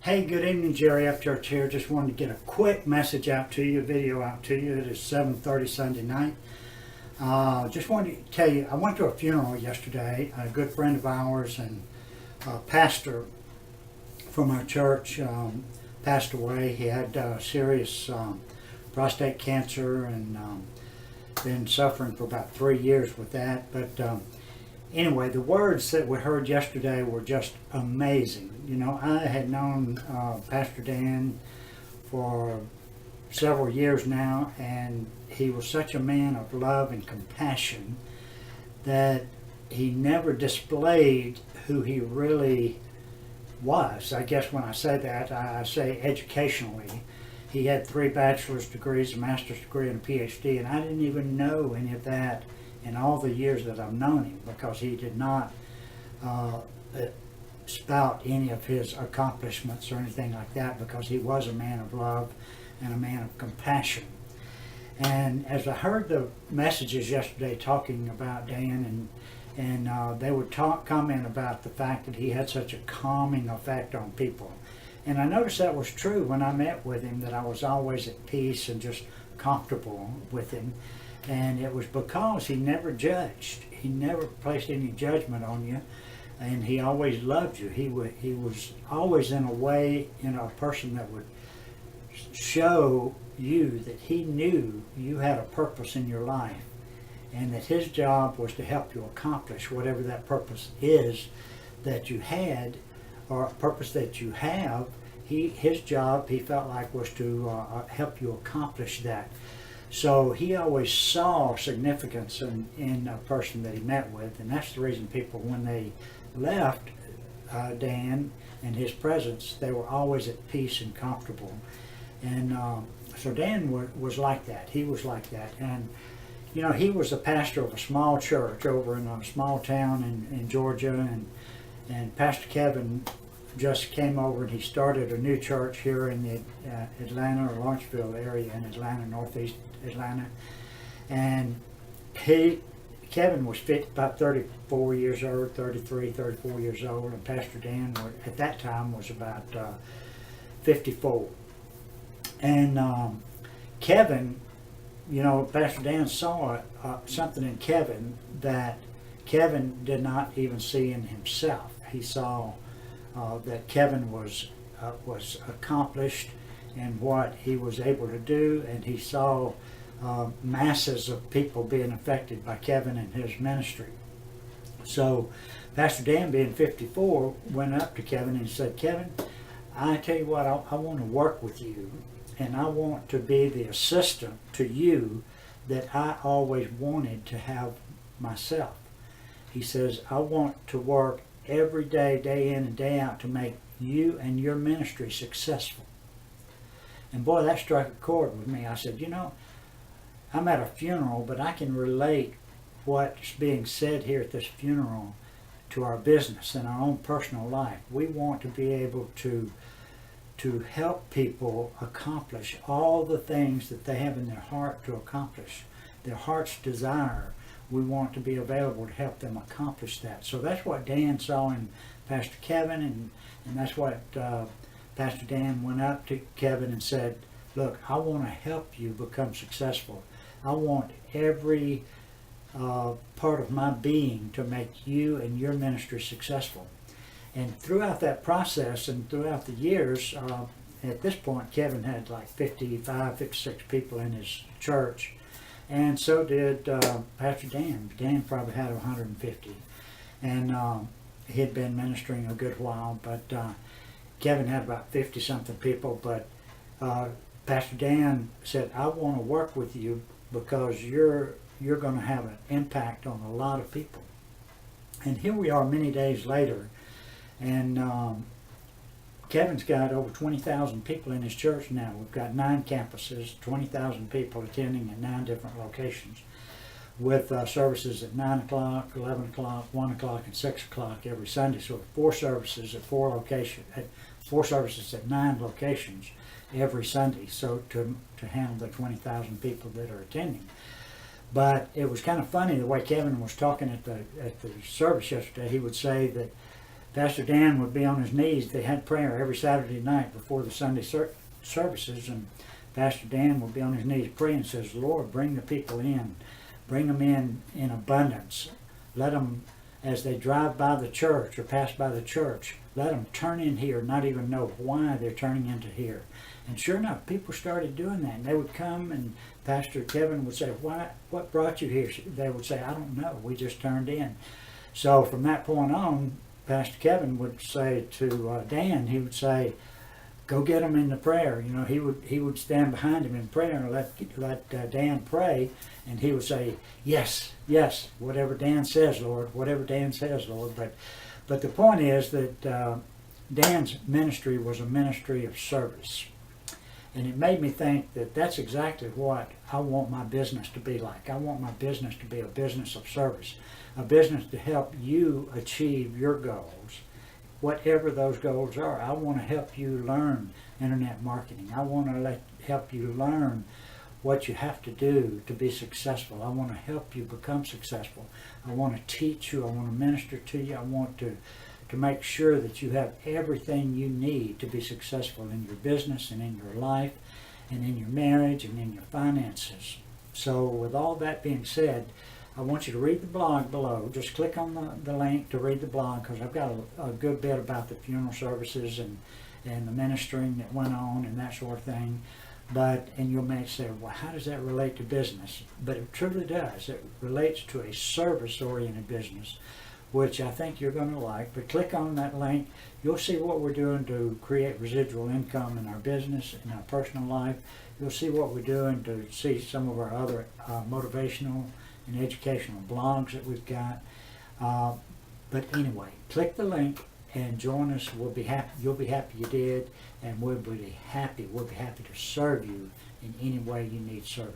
Hey, good evening, Jerry Upchurch here. Just wanted to get a quick message out to you, a video out to you. It is 7:30 Sunday night. Just wanted to tell you, I went to a funeral yesterday. A good friend of ours and a pastor from our church passed away. He had serious prostate cancer and been suffering for about 3 years with that. But anyway, the words that we heard yesterday were just amazing. You know, I had known Pastor Dan for several years now, and he was such a man of love and compassion that he never displayed who he really was. I guess when I say that, I say educationally. He had 3 bachelor's degrees, a master's degree, and a PhD, and I didn't even know any of that in all the years that I've known him, because he did not spout any of his accomplishments or anything like that, because he was a man of love and a man of compassion. And as I heard the messages yesterday talking about Dan, and they would comment about the fact that he had such a calming effect on people. And I noticed that was true when I met with him, that I was always at peace and just comfortable with him. And it was because he never judged. He never placed any judgment on you, and he always loved you. He was always in a way, a person that would show you that he knew you had a purpose in your life, and that his job was to help you accomplish whatever that purpose is that you had, or a purpose that you have. His job, he felt like, was to help you accomplish that. So he always saw significance in a person that he met with, and that's the reason people, when they left Dan and his presence, they were always at peace and comfortable. And so Dan was like that. He was like that. And he was the pastor of a small church over in a small town in Georgia, and Pastor Kevin just came over, and he started a new church here in the Atlanta or Lawrenceville area in Atlanta, northeast Atlanta. And Kevin was about 34 years old, 33, 34 years old, and Pastor Dan at that time was about 54. And Kevin, Pastor Dan saw something in Kevin that Kevin did not even see in himself. He saw that Kevin was accomplished in what he was able to do, and he saw masses of people being affected by Kevin and his ministry. So Pastor Dan, being 54, went up to Kevin and said, "Kevin, I tell you what, I want to work with you, and I want to be the assistant to you that I always wanted to have myself." He says, "I want to work every day, day in and day out, to make you and your ministry successful." And boy, that struck a chord with me. I said, I'm at a funeral, but I can relate what's being said here at this funeral to our business and our own personal life. We want to be able to help people accomplish all the things that they have in their heart to accomplish, their heart's desire. We want to be available to help them accomplish that. So that's what Dan saw in Pastor Kevin, and that's what Pastor Dan went up to Kevin and said, "Look, I want to help you become successful. I want every part of my being to make you and your ministry successful." And throughout that process and throughout the years, at this point, Kevin had like 55, 56 people in his church. And so did Pastor Dan. Dan probably had 150. And he had been ministering a good while, but Kevin had about 50-something people. But Pastor Dan said, "I want to work with you because you're going to have an impact on a lot of people." And here we are many days later, and Kevin's got over 20,000 people in his church now. We've got 9 campuses, 20,000 people attending at 9 different locations, with services at 9 o'clock, 11 o'clock, 1 o'clock, and 6 o'clock every Sunday. So 4 services at 4 locations, 4 services at 9 locations every Sunday, so to handle the 20,000 people that are attending. But it was kind of funny the way Kevin was talking at the service yesterday. He would say that Pastor Dan would be on his knees. They had prayer every Saturday night before the Sunday services, and Pastor Dan would be on his knees praying and says, Lord, bring the people in. Bring them in abundance. Let them, as they drive by the church or pass by the church, let them turn in here, not even know why they're turning into here. And sure enough, people started doing that. And they would come, and Pastor Kevin would say, what brought you here? They would say, I don't know. We just turned in. So from that point on, Pastor Kevin would say to Dan, he would say, go get them in the prayer. You know, he would stand behind him in prayer and let Dan pray, and he would say, yes, whatever Dan says, Lord, whatever Dan says, Lord. But the point is that Dan's ministry was a ministry of service. And it made me think that that's exactly what I want my business to be like. I want my business to be a business of service, a business to help you achieve your goals, whatever those goals are. I want to help you learn internet marketing. I want to help you learn what you have to do to be successful. I want to help you become successful. I want to teach you. I want to minister to you. I want to make sure that you have everything you need to be successful in your business and in your life and in your marriage and in your finances. So with all that being said, I want you to read the blog below. Just click on the link to read the blog, because I've got a good bit about the funeral services and the ministering that went on and that sort of thing. And you may say, well, how does that relate to business? But it truly does. It relates to a service-oriented business, which I think you're going to like. But click on that link. You'll see what we're doing to create residual income in our business, in our personal life. You'll see what we're doing to see some of our other motivational and educational blogs that we've got. But anyway, click the link and join us. We'll be happy. You'll be happy you did, and we'll be happy. We'll be happy to serve you in any way you need serving.